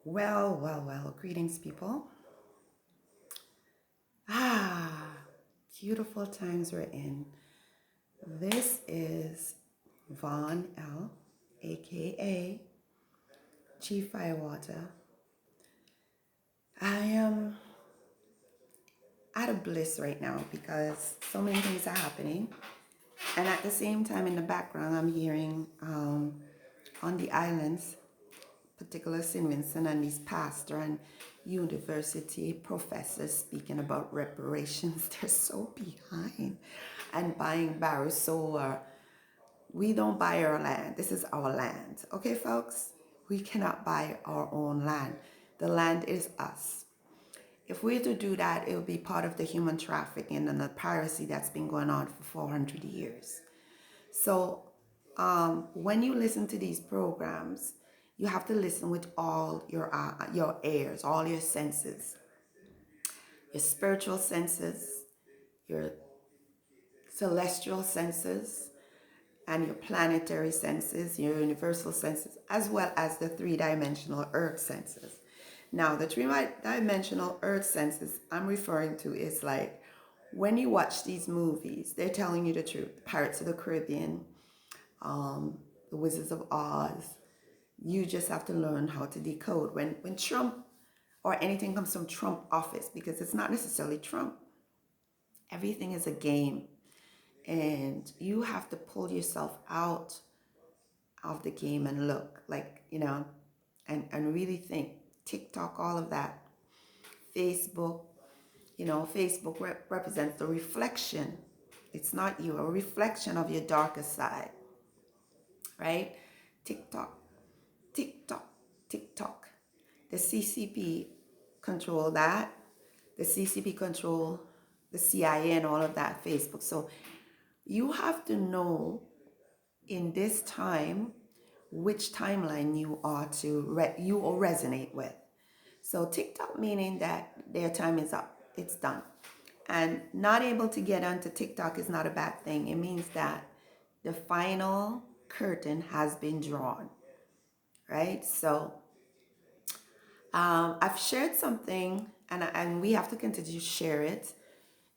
Well. Greetings, people. Ah, beautiful times we're in. This is Vaughn L, aka Chief Firewater. I am out of bliss right now because so many things are happening. And at the same time, in the background, I'm hearing on the islands, particular St. Vincent, and these pastor and university professors speaking about reparations. They're so behind and buying barrels. So we don't buy our land. This is our land. Okay, folks? We cannot buy our own land. The land is us. If we were to do that, it would be part of the human trafficking and the piracy that's been going on for 400 years. So when you listen to these programs, you have to listen with all your ears, all your senses, your spiritual senses, your celestial senses, and your planetary senses, your universal senses, as well as the three-dimensional earth senses. Now, the three-dimensional earth senses I'm referring to is like when you watch these movies, they're telling you the truth. Pirates of the Caribbean, the Wizards of Oz. You just have to learn how to decode. When Trump or anything comes from Trump office, because it's not necessarily Trump, everything is a game. And you have to pull yourself out of the game and look like, and really think. TikTok, all of that. Facebook, Facebook represents the reflection. It's not you, a reflection of your darker side, right? TikTok, TikTok, TikTok. The CCP control that. The CCP control the CIA and all of that, Facebook. So you have to know in this time which timeline you are you will resonate with. So TikTok meaning that their time is up, it's done. And not able to get onto TikTok is not a bad thing. It means that the final curtain has been drawn, right? So I've shared something, and we have to continue to share it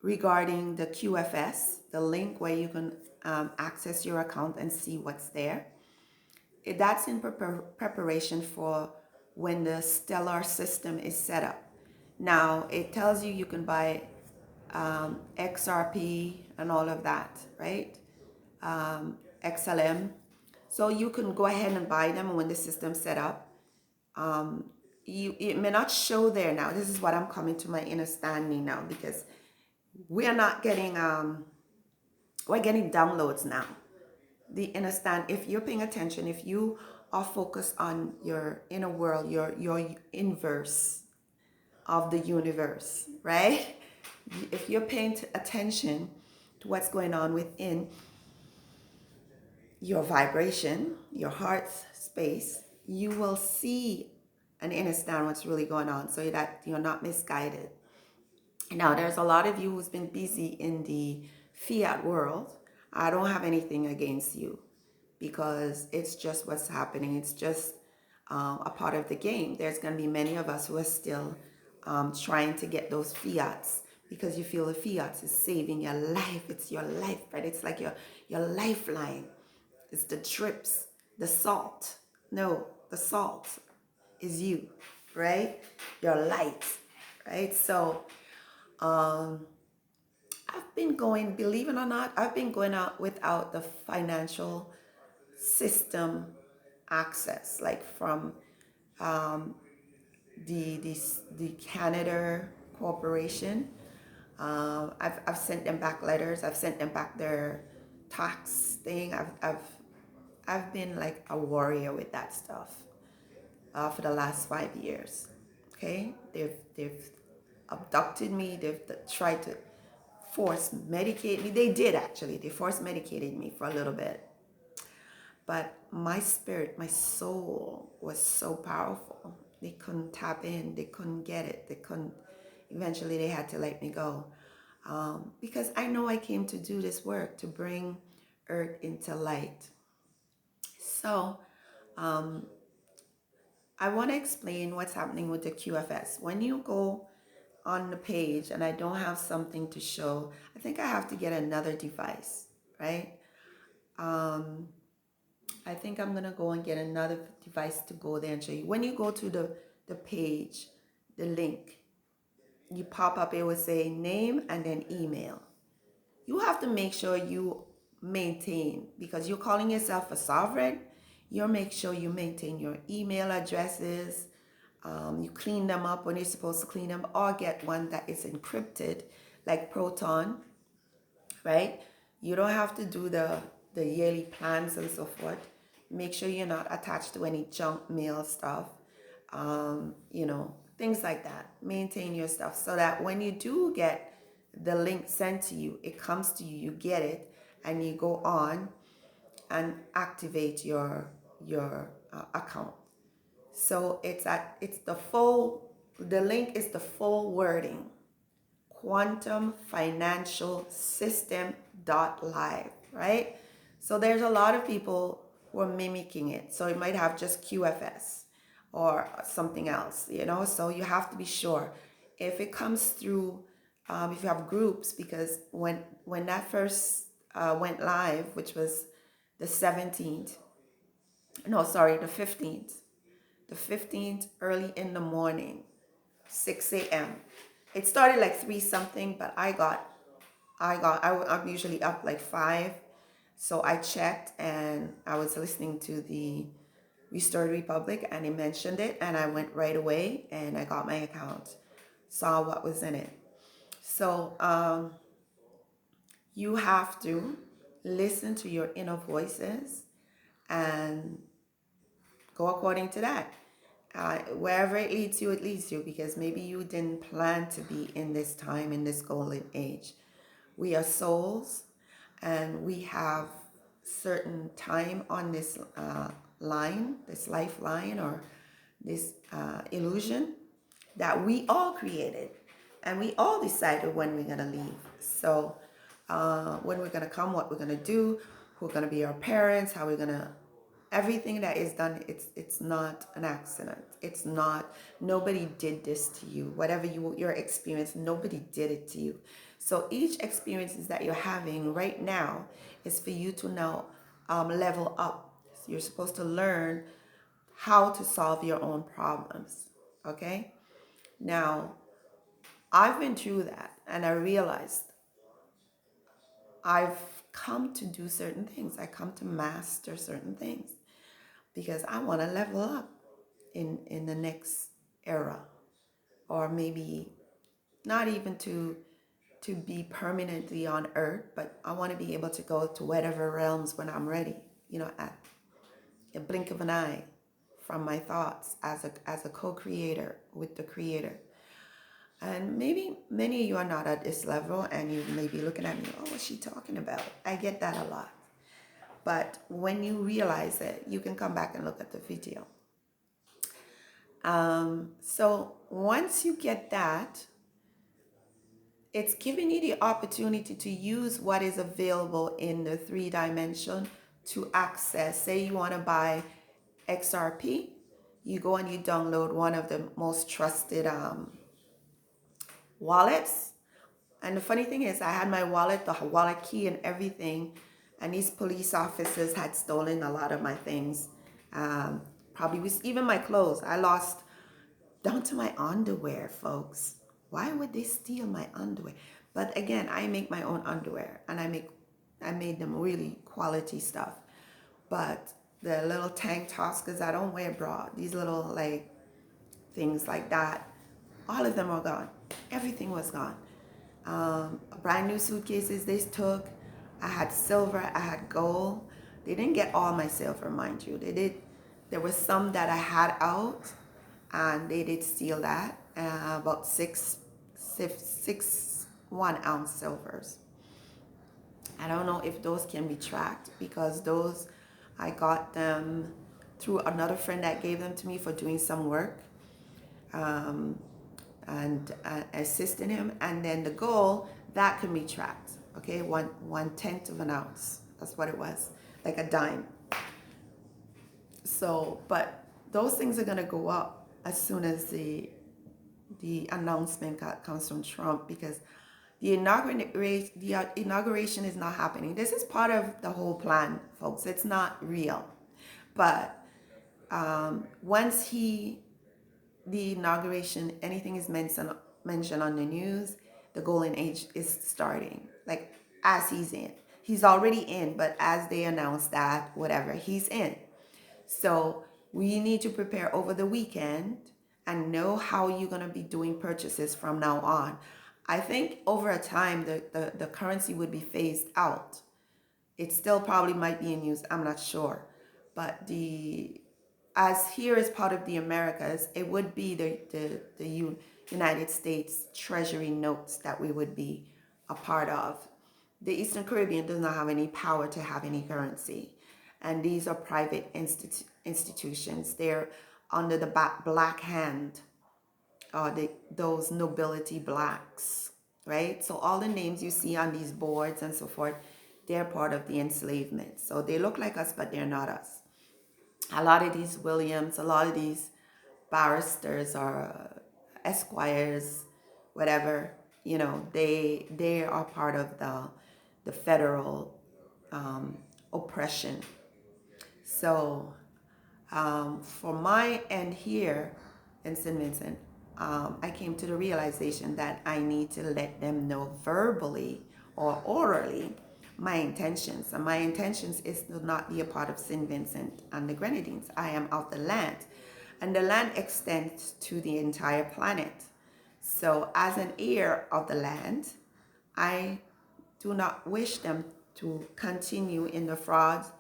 regarding the QFS, the link where you can access your account and see what's there. That's in preparation for when the stellar system is set up. Now, it tells you can buy XRP and all of that, right? XLM. So you can go ahead and buy them when the system's set up. It may not show there now. This is what I'm coming to my understanding now, because we are not getting we're getting downloads now. The understand, if you're paying attention, if you are focused on your inner world, your inverse of the universe, right? If you're paying attention to what's going on within your vibration, your heart's space, you will see and understand what's really going on so that you're not misguided. Now, there's a lot of you who's been busy in the fiat world. I don't have anything against you because it's just what's happening. It's just a part of the game. There's going to be many of us who are still trying to get those fiats because you feel the fiats is saving your life. It's your life, right? It's like your lifeline. It's the drips, the salt. No, the salt is you, right? Your light, right? So I've been going, believe it or not, I've been going out without the financial system access, like from the Canada Corporation. I've sent them back letters. I've sent them back their tax thing. I've been like a warrior with that stuff for the last 5 years. Okay, they've abducted me. They've tried to force medicate me. They did actually. They force medicated me for a little bit. But my spirit, my soul was so powerful. They couldn't tap in. They couldn't get it. They couldn't. Eventually, they had to let me go. Because I know I came to do this work, to bring earth into light. So I want to explain what's happening with the QFS. When you go on the page and I don't have something to show, I think I have to get another device, right? I think I'm going to go and get another device to go there and show you. When you go to the page, the link, you pop up, it will say name and then email. You have to make sure you maintain, because you're calling yourself a sovereign, you make sure you maintain your email addresses. You clean them up when you're supposed to clean them, or get one that is encrypted like Proton, right? You don't have to do the yearly plans and so forth. Make sure you're not attached to any junk mail stuff, things like that. Maintain your stuff so that when you do get the link sent to you, it comes to you, you get it, and you go on and activate your account. So the link is the full wording: quantumfinancialsystem.live, right? So there's a lot of people who are mimicking it. So it might have just QFS or something else, so you have to be sure. If it comes through, if you have groups, because when that first went live, which was the 17th, no, sorry, the 15th, early in the morning, 6 a.m. It started like 3 something, but I'm usually up like 5. So I checked and I was listening to the Restored Republic and it mentioned it, and I went right away and I got my account, saw what was in it. So you have to listen to your inner voices and go according to that. Wherever it leads you, because maybe you didn't plan to be in this time, in this golden age. We are souls, and we have certain time on this line, this lifeline, or this illusion that we all created, and we all decided when we're gonna leave. So when we're gonna come, what we're gonna do, who are gonna be our parents, how we're gonna, everything that is done, it's not an accident. It's not, nobody did this to you. Whatever your experience, nobody did it to you. So each experiences that you're having right now is for you to now level up. So you're supposed to learn how to solve your own problems. Okay? Now, I've been through that, and I realized I've come to do certain things. I come to master certain things because I want to level up in the next era, or maybe not even to be permanently on earth, but I want to be able to go to whatever realms when I'm ready, at a blink of an eye, from my thoughts as a co-creator with the creator. And maybe many of you are not at this level, and you may be looking at me, oh, what's she talking about? I get that a lot. But when you realize it, you can come back and look at the video. So once you get that, it's giving you the opportunity to use what is available in the 3D to access. Say you want to buy XRP, you go and you download one of the most trusted wallets. And the funny thing is, I had my wallet, the wallet key and everything, and these police officers had stolen a lot of my things. Probably was even my clothes. I lost down to my underwear, folks. Why would they steal my underwear? But again, I make my own underwear, and I made them really quality stuff. But the little tank tops, because I don't wear bra, these little like things like that, all of them are gone. Everything was gone. Brand new suitcases they took. I had silver, I had gold. They didn't get all my silver, mind you. They did. There was some that I had out, and they did steal that. About six 1-ounce silvers. I don't know if those can be tracked, because those, I got them through another friend that gave them to me for doing some work, and assisting him. And then the gold, that can be tracked. Okay, 1/10 of an ounce. That's what it was, like a dime. So, but those things are going to go up as soon as the announcement comes from Trump, because the inauguration is not happening. This is part of the whole plan, folks. It's not real. But once the inauguration, anything is mentioned on the news, the golden age is starting. Like, as he's in. He's already in, but as they announce that, whatever, he's in. So we need to prepare over the weekend and know how you're going to be doing purchases from now on. I think over a time, the currency would be phased out. It still probably might be in use. I'm not sure. But as here is part of the Americas, it would be the United States Treasury notes that we would be a part of. The Eastern Caribbean does not have any power to have any currency. And these are private institutions. They're under the black hand, those nobility blacks, right? So all the names you see on these boards and so forth, they're part of the enslavement. So they look like us, but they're not us. A lot of these Williams, a lot of these barristers or esquires, whatever, they are part of the federal oppression. So for my end here in St. Vincent, I came to the realization that I need to let them know verbally or orally my intentions. And my intentions is to not be a part of St. Vincent and the Grenadines. I am of the land. And the land extends to the entire planet. So as an heir of the land, I do not wish them to continue in the frauds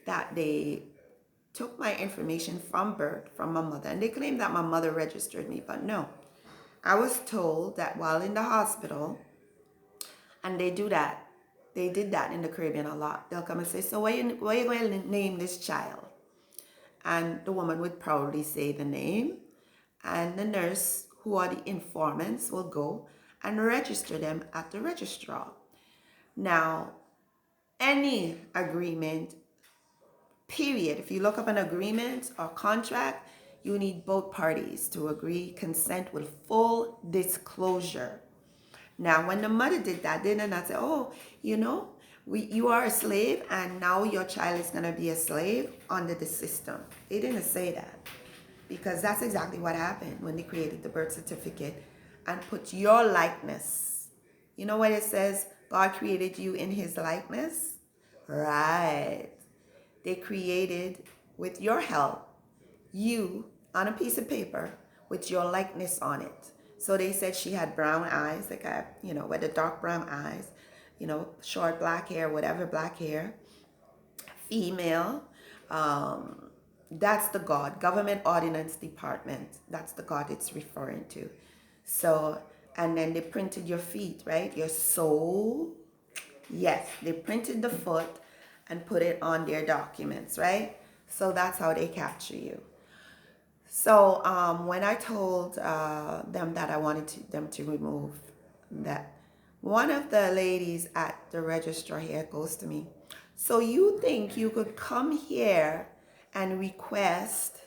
that they took my information from birth, from my mother. And they claim that my mother registered me, but no. I was told that while in the hospital, and they do that, they did that in the Caribbean a lot. They'll come and say, so what are you going to name this child? And the woman would proudly say the name. And the nurse, who are the informants, will go and register them at the registrar. Now, any agreement, period, if you look up an agreement or contract, you need both parties to agree, consent with full disclosure. Now, when the mother did that, they did not say, oh, you are a slave and now your child is going to be a slave under the system. They didn't say that, because that's exactly what happened when they created the birth certificate and put your likeness. You know what it says? God created you in his likeness? Right. They created, with your help, you on a piece of paper with your likeness on it. So they said she had brown eyes, like with the dark brown eyes, short black hair, whatever, black hair, female. That's the God, Government Ordinance Department. That's the God it's referring to. So, and then they printed your feet, right? Your soul. Yes, they printed the foot and put it on their documents, right? So that's how they capture you. So when I told them that I wanted them to remove that, one of the ladies at the registrar here goes to me, so you think you could come here and request?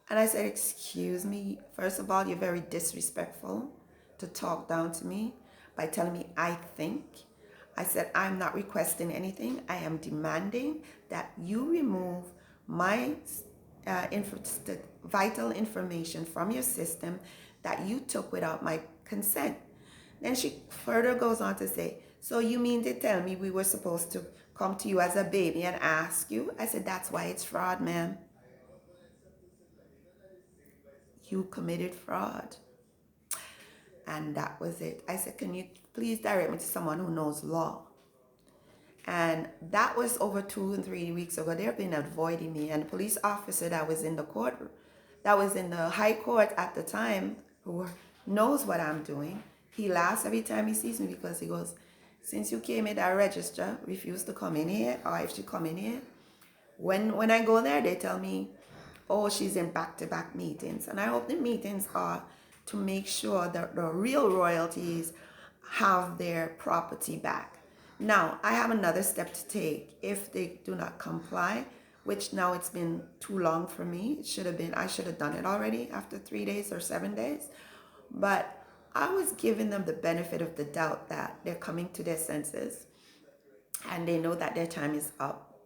And I said, excuse me, first of all, you're very disrespectful to talk down to me by telling me I think. I said, I'm not requesting anything. I am demanding that you remove my vital information from your system that you took without my consent. Then she further goes on to say, so you mean to tell me we were supposed to come to you as a baby and ask you? I said, that's why it's fraud, ma'am. You committed fraud. And that was it. I said, can you please direct me to someone who knows law? And that was over 2 and 3 weeks ago. They've been avoiding me. And the police officer that was in the court, that was in the high court at the time, who knows what I'm doing, he laughs every time he sees me, because he goes, since you came in that register, refused to come in here, or if she come in here, when I go there, they tell me, oh, she's in back-to-back meetings. And I hope the meetings are to make sure that the real royalties have their property back. Now, I have another step to take if they do not comply which now it's been too long for me. I should have done it already after 3 days or 7 days. But I was giving them the benefit of the doubt that they're coming to their senses and they know that their time is up.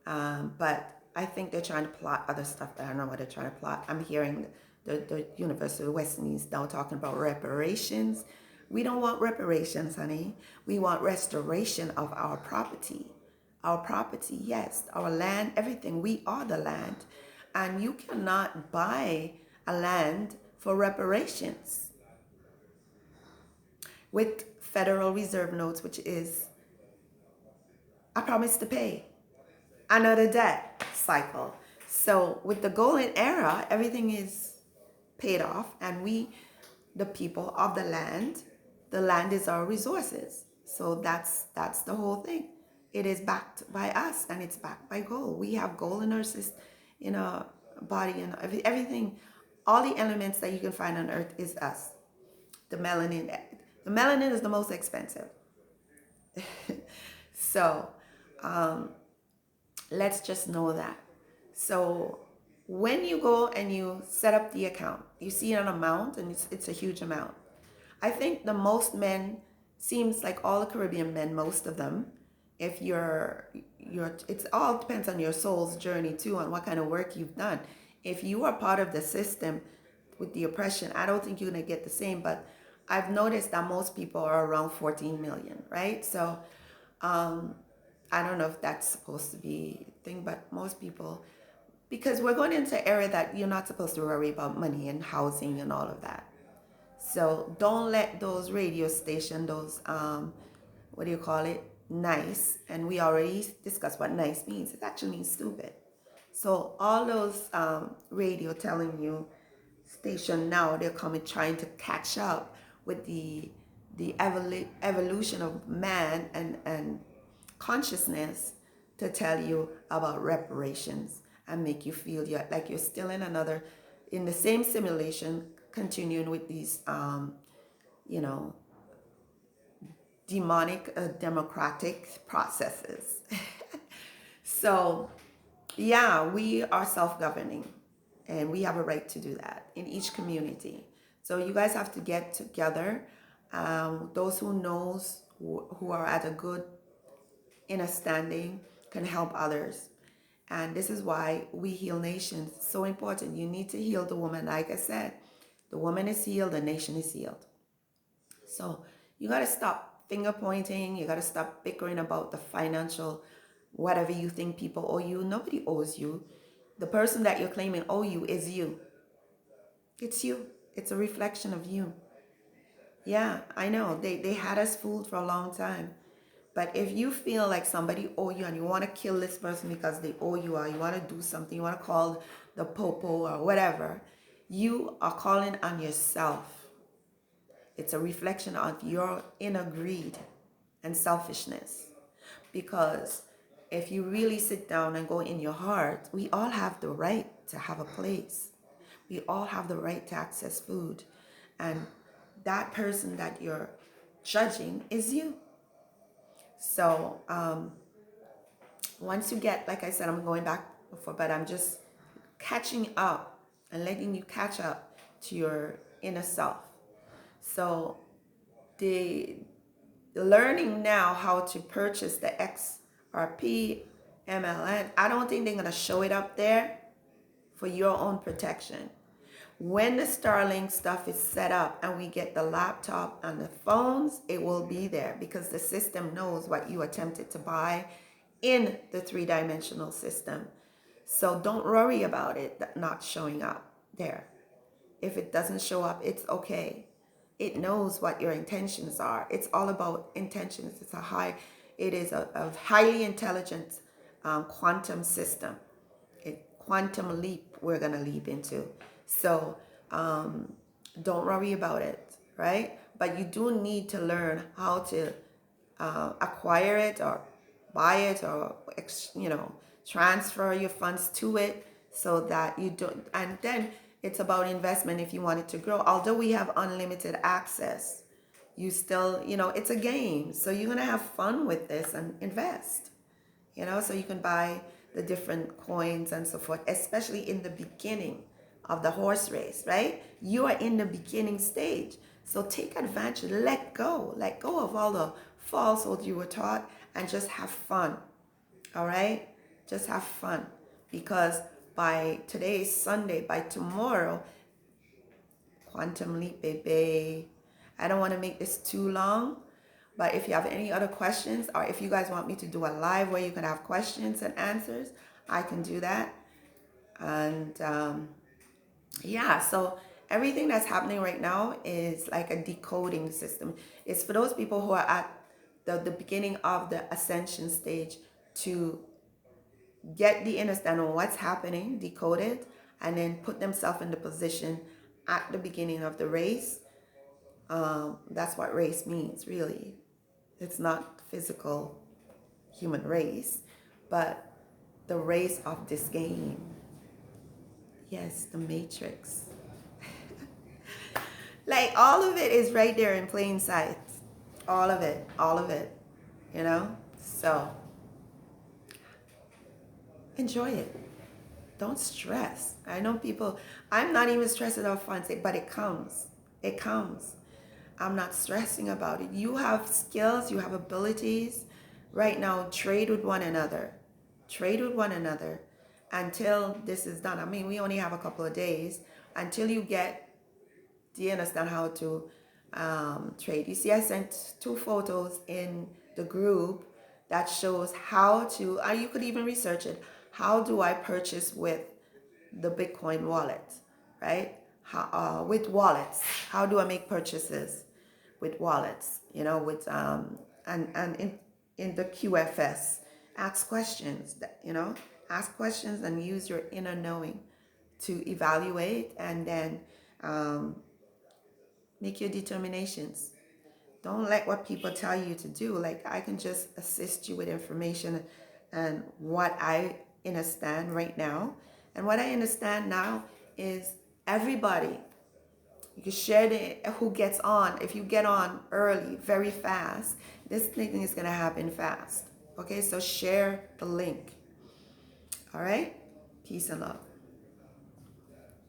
But I think they're trying to plot other stuff that I don't know what they're trying to plot. I'm hearing the University of West Indies now talking about reparations. We don't want reparations, honey. We want restoration of our property. Our property, yes, our land, everything. We are the land. And you cannot buy a land for reparations with Federal Reserve notes, which is a promise to pay. Another debt cycle. So with the golden era, everything is paid off, and we, the people of the land is our resources. So that's the whole thing. It is backed by us, and it's backed by gold. We have gold in our system, in our body, and everything. All the elements that you can find on Earth is us. The melanin. The melanin is the most expensive. So let's just know that. So when you go and you set up the account, you see an amount, and it's a huge amount. I think the most men, seems like all the Caribbean men, most of them, if it's all depends on your soul's journey too, on what kind of work you've done. If you are part of the system with the oppression, I don't think you're gonna get the same, but I've noticed that most people are around 14 million, right? So I don't know if that's supposed to be a thing, but most people, because we're going into an area that you're not supposed to worry about money and housing and all of that. So don't let those radio stations, those what do you call it, nice, and we already discussed what nice means. It actually means stupid. So all those radio telling you station now, they're coming trying to catch up with the evolution of man and consciousness, to tell you about reparations and make you feel like you're still in the same simulation, continuing with these you know demonic democratic processes. So yeah, we are self-governing, and we have a right to do that in each community. So you guys have to get together. Those who are at a good inner standing can help others. And this is why we heal nations. It's so important. You need to heal the woman. Like I said, the woman is healed, the nation is healed. So you got to stop finger pointing. You got to stop bickering about the financial, whatever you think people owe you. Nobody owes you. The person that you're claiming owe you is you. It's you. It's a reflection of you. Yeah, I know. They had us fooled for a long time. But if you feel like somebody owe you and you want to kill this person because they owe you, or you want to do something, you want to call the popo or whatever, you are calling on yourself. It's a reflection of your inner greed and selfishness. Because if you really sit down and go in your heart, we all have the right to have a place. We all have the right to access food. And that person that you're judging is you. So once you get, like I said, I'm going back before, but I'm just catching up and letting you catch up to your inner self. So the learning now how to purchase the XRP, MLN, I don't think they're going to show it up there for your own protection. When the Starlink stuff is set up and we get the laptop and the phones, it will be there because the system knows what you attempted to buy in the three-dimensional system. So don't worry about it not showing up there. If it doesn't show up, it's okay. It knows what your intentions are. It's all about intentions. It is a highly intelligent quantum system. Quantum leap we're going to leap into. So don't worry about it, right? But you do need to learn how to acquire it or buy it or, transfer your funds to it so that you don't. And then it's about investment if you want it to grow. Although we have unlimited access, you still, it's a game. So you're going to have fun with this and invest, so you can buy the different coins and so forth, especially in the beginning of the horse race, right? You are in the beginning stage. So take advantage, let go of all the falsehoods you were taught and just have fun. All right? Just have fun. Because by today is Sunday, by tomorrow, quantum leap, baby. I don't want to make this too long, but if you have any other questions, or if you guys want me to do a live where you can have questions and answers, I can do that. And yeah, so everything that's happening right now is like a decoding system. It's for those people who are at the beginning of the ascension stage to get the understanding of what's happening, decode it, and then put themselves in the position at the beginning of the race. That's what race means, really. It's not physical human race, but the race of this game. Yes, the matrix. Like all of it is right there in plain sight. All of it, you know? So enjoy it. Don't stress. I know people, I'm not even stressed about fun, but it comes. It comes. I'm not stressing about it. You have skills, you have abilities. Right now, trade with one another. Trade with one another until this is done. I mean, we only have a couple of days until you get, do you understand how to trade? You see, I sent 2 photos in the group that shows how to, you could even research it. How do I purchase with the Bitcoin wallet, right? How, with wallets, how do I make purchases with wallets? You know, with and in the QFS, ask questions. You know, ask questions and use your inner knowing to evaluate, and then make your determinations. Don't let what people tell you to do. Like, I can just assist you with information and what I understand right now. And what I understand now is everybody, you can share who gets on. If you get on early, very fast, this thing is going to happen fast. Okay, so share the link. All right? Peace and love.